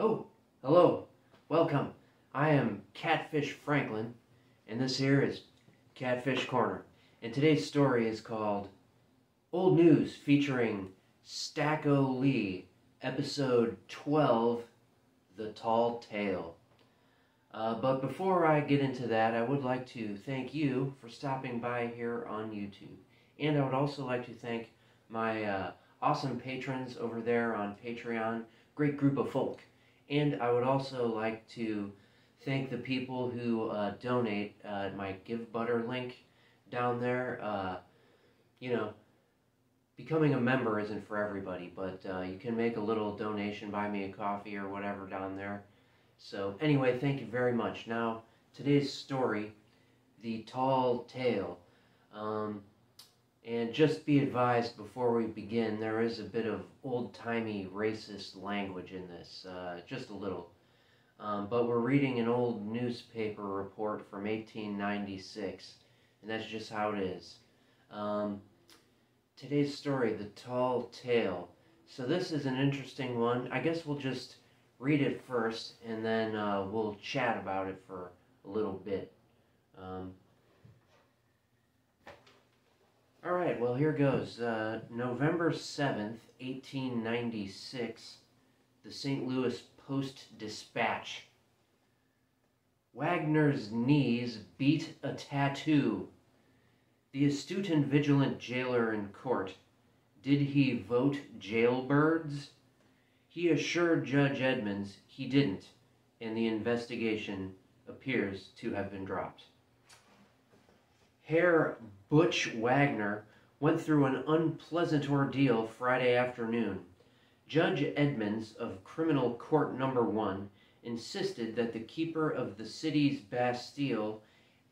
Oh, hello. Welcome. I am Catfish Franklin, and this here is Catfish Corner. And today's story is called Old News featuring Stacko Lee, episode 12, The Tall Tale. But before I get into that, I would like to thank you for stopping by here on YouTube. And I would also like to thank my awesome patrons over there on Patreon. Great group of folk. And I would also like to thank the people who donate at my Give Butter link down there. Becoming a member isn't for everybody, but you can make a little donation, buy me a coffee or whatever down there. So anyway, thank you very much. Now, today's story, The Tall Tale. And just be advised before we begin, there is a bit of old-timey racist language in this, just a little. But we're reading an old newspaper report from 1896, and that's just how it is. Today's story, The Tall Tale. So this is an interesting one. I guess we'll just read it first, and then we'll chat about it for a little bit. Alright, well, here goes. November 7th, 1896, the St. Louis Post-Dispatch. Wagner's knees beat a tattoo. The astute and vigilant jailer in court. Did he vote jailbirds? He assured Judge Edmonds he didn't, and the investigation appears to have been dropped. Herr Butch Wagner went through an unpleasant ordeal Friday afternoon. Judge Edmonds of Criminal Court No. 1 insisted that the keeper of the city's Bastille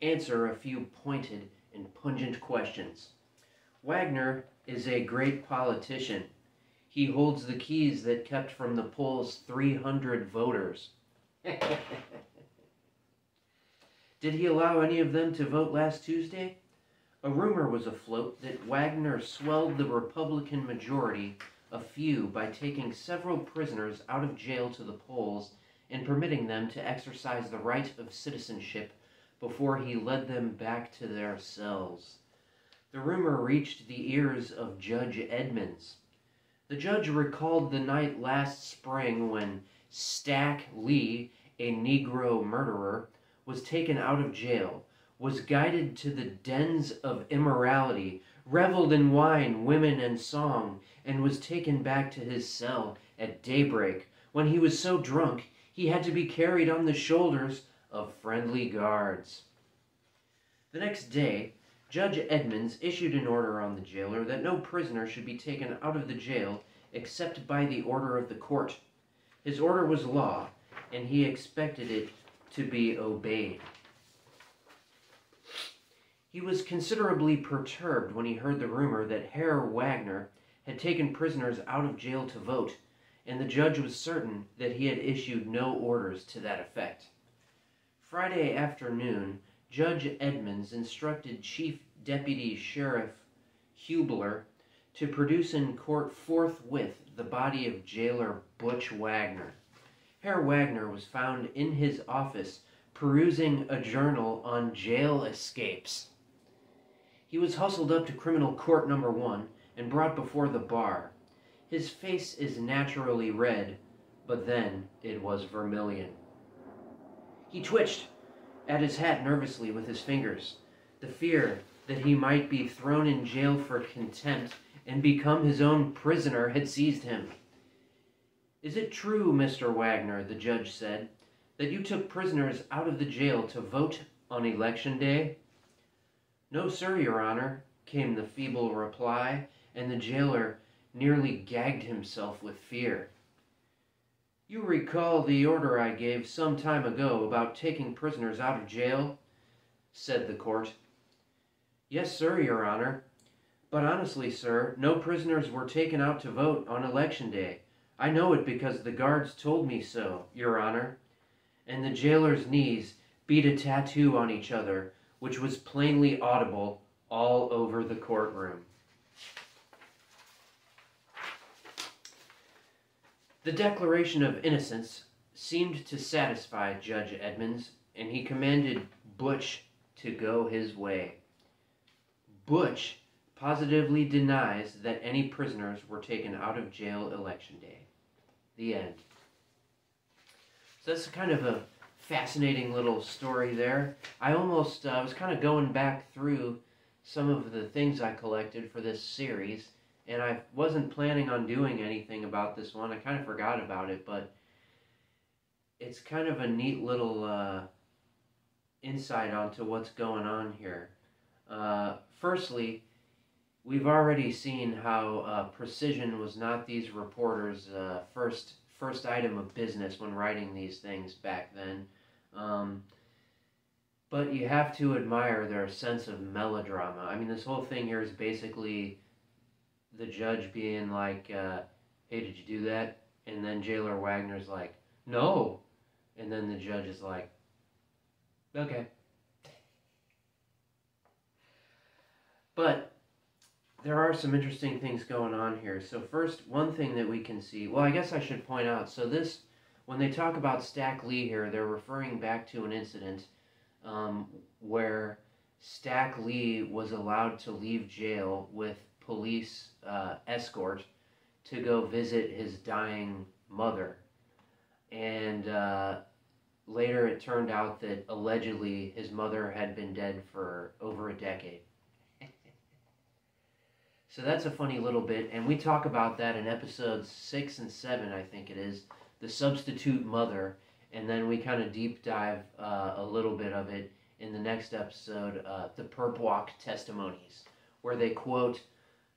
answer a few pointed and pungent questions. Wagner is a great politician. He holds the keys that kept from the polls 300 voters. Did he allow any of them to vote last Tuesday? A rumor was afloat that Wagner swelled the Republican majority a few by taking several prisoners out of jail to the polls and permitting them to exercise the right of citizenship before he led them back to their cells. The rumor reached the ears of Judge Edmonds. The judge recalled the night last spring when Stack Lee, a Negro murderer, was taken out of jail, was guided to the dens of immorality, reveled in wine, women, and song, and was taken back to his cell at daybreak, when he was so drunk he had to be carried on the shoulders of friendly guards. The next day, Judge Edmonds issued an order on the jailer that no prisoner should be taken out of the jail except by the order of the court. His order was law, and he expected it to be obeyed. He was considerably perturbed when he heard the rumor that Herr Wagner had taken prisoners out of jail to vote, and the judge was certain that he had issued no orders to that effect. Friday afternoon, Judge Edmonds instructed Chief Deputy Sheriff Hubler to produce in court forthwith the body of jailer Butch Wagner. Herr Wagner was found in his office perusing a journal on jail escapes. He was hustled up to Criminal Court No. 1 and brought before the bar. His face is naturally red, but then it was vermilion. He twitched at his hat nervously with his fingers. The fear that he might be thrown in jail for contempt and become his own prisoner had seized him. "Is it true, Mr. Wagner," the judge said, "that you took prisoners out of the jail to vote on Election Day?" "No, sir, Your Honor," came the feeble reply, and the jailer nearly gagged himself with fear. "You recall the order I gave some time ago about taking prisoners out of jail?" said the court. "Yes, sir, Your Honor. But honestly, sir, no prisoners were taken out to vote on Election Day. I know it because the guards told me so, Your Honor." And the jailer's knees beat a tattoo on each other, which was plainly audible all over the courtroom. The Declaration of Innocence seemed to satisfy Judge Edmonds, and he commanded Butch to go his way. Butch positively denies that any prisoners were taken out of jail election day. The end. So that's kind of a fascinating little story there. I almost was kind of going back through some of the things I collected for this series, and I wasn't planning on doing anything about this one. I kind of forgot about it, but it's kind of a neat little insight onto what's going on here. Firstly, we've already seen how precision was not these reporters' first item of business when writing these things back then. But you have to admire their sense of melodrama. I mean, this whole thing here is basically the judge being like, hey, did you do that? And then Jailer Wagner's like, no. And then the judge is like, okay. But there are some interesting things going on here. So first, one thing that we can see, well, I guess I should point out, so this, when they talk about Stack Lee here, they're referring back to an incident where Stack Lee was allowed to leave jail with police escort to go visit his dying mother. And later it turned out that allegedly his mother had been dead for over a decade. So that's a funny little bit, and we talk about that in episodes 6 and 7, I think it is, the substitute mother, and then we kind of deep dive a little bit of it in the next episode, the Perp Walk Testimonies, where they quote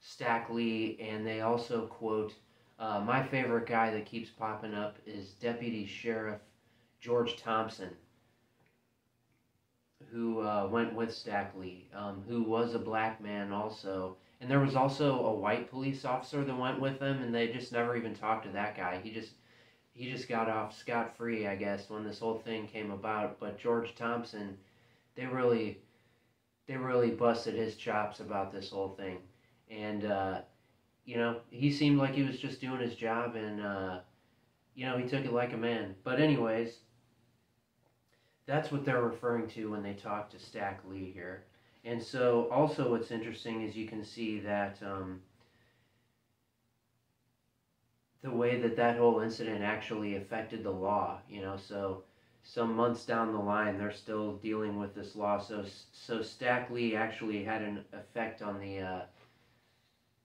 Stack Lee, and they also quote, my favorite guy that keeps popping up is Deputy Sheriff George Thompson, who went with Stack Lee, who was a black man also. And there was also a white police officer that went with them, and they just never even talked to that guy. He just got off scot-free, I guess, when this whole thing came about. But George Thompson, they really busted his chops about this whole thing. And, you know, he seemed like he was just doing his job, and, you know, he took it like a man. But anyways, that's what they're referring to when they talk to Stack Lee here. And so, also what's interesting is you can see that the way that whole incident actually affected the law, you know, so some months down the line, they're still dealing with this law. So Stack Lee actually had an effect on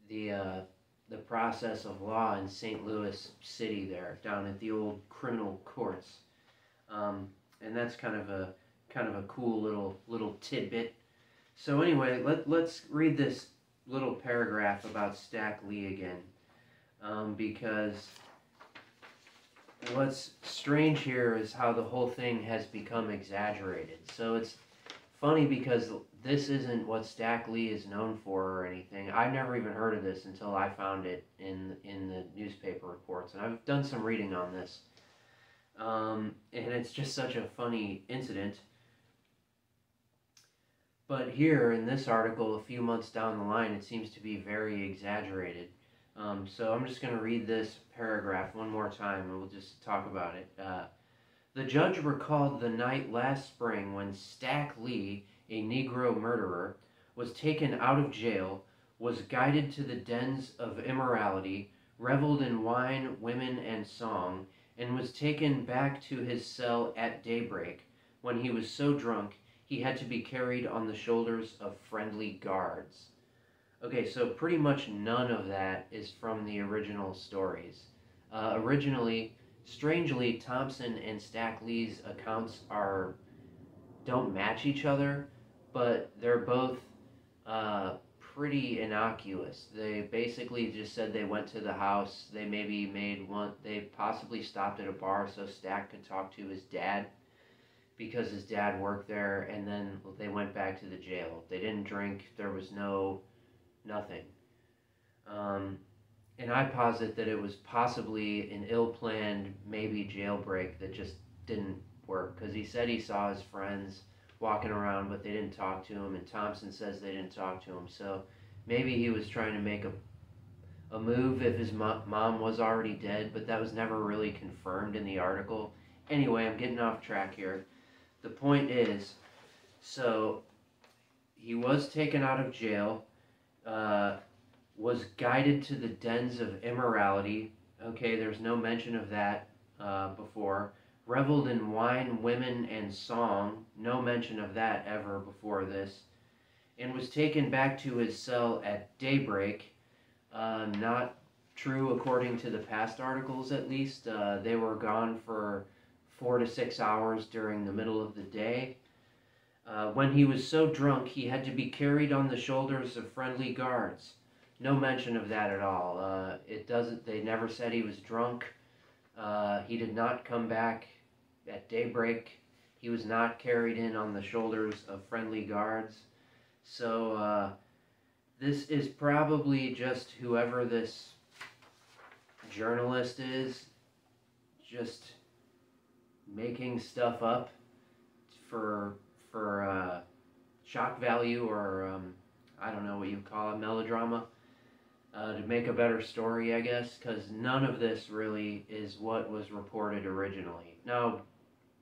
the process of law in St. Louis City there, down at the old criminal courts. And that's kind of a cool little tidbit. So anyway, let's read this little paragraph about Stack Lee again, because what's strange here is how the whole thing has become exaggerated. So it's funny because this isn't what Stack Lee is known for or anything. I've never even heard of this until I found it in the newspaper reports, and I've done some reading on this. And it's just such a funny incident. But here in this article, a few months down the line, it seems to be very exaggerated. So I'm just going to read this paragraph one more time, and we'll just talk about it. The judge recalled the night last spring when Stack Lee, a Negro murderer, was taken out of jail, was guided to the dens of immorality, reveled in wine, women, and song, and was taken back to his cell at daybreak, when he was so drunk he had to be carried on the shoulders of friendly guards. Okay, so pretty much none of that is from the original stories. Originally, strangely, Thompson and Stack Lee's accounts don't match each other, but they're both pretty innocuous. They basically just said they went to the house, they they possibly stopped at a bar so Stack could talk to his dad, because his dad worked there, and then they went back to the jail. They didn't drink, there was nothing. And I posit that it was possibly an ill-planned, maybe jailbreak that just didn't work, because he said he saw his friends walking around, but they didn't talk to him, and Thompson says they didn't talk to him, so maybe he was trying to make a move if his mom was already dead, but that was never really confirmed in the article. Anyway, I'm getting off track here. The point is, so he was taken out of jail, was guided to the dens of immorality. Okay, there's no mention of that before. Reveled in wine, women, and song. No mention of that ever before this. And was taken back to his cell at daybreak. Not true according to the past articles, at least. They were gone for 4 to 6 hours during the middle of the day. When he was so drunk, he had to be carried on the shoulders of friendly guards. No mention of that at all. They never said he was drunk. He did not come back at daybreak. He was not carried in on the shoulders of friendly guards. So, this is probably just whoever this journalist is, just making stuff up for shock value, or I don't know what you call it, melodrama, to make a better story, I guess, because none of this really is what was reported originally. Now,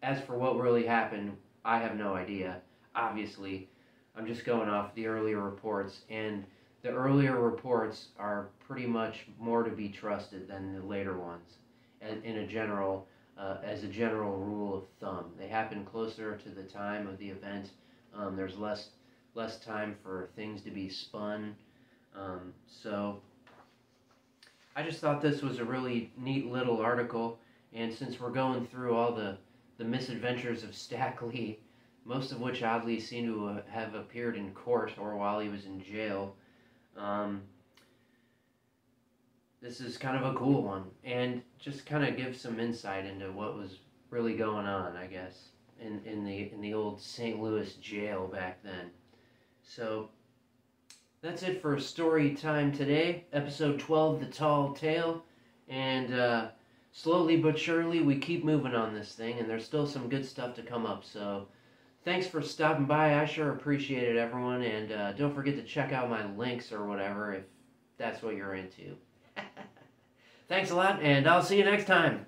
as for what really happened, I have no idea. Obviously, I'm just going off the earlier reports, and the earlier reports are pretty much more to be trusted than the later ones, in a general, as a general rule of thumb. They happen closer to the time of the event. There's less time for things to be spun. So I just thought this was a really neat little article, and since we're going through all the misadventures of Stack Lee, most of which oddly seem to have appeared in court or while he was in jail, this is kind of a cool one, and just kind of gives some insight into what was really going on, I guess, in the old St. Louis jail back then. So that's it for story time today, episode 12, The Tall Tale, and slowly but surely we keep moving on this thing, and there's still some good stuff to come up. So thanks for stopping by. I sure appreciate it, everyone, and don't forget to check out my links or whatever if that's what you're into. Thanks a lot, and I'll see you next time.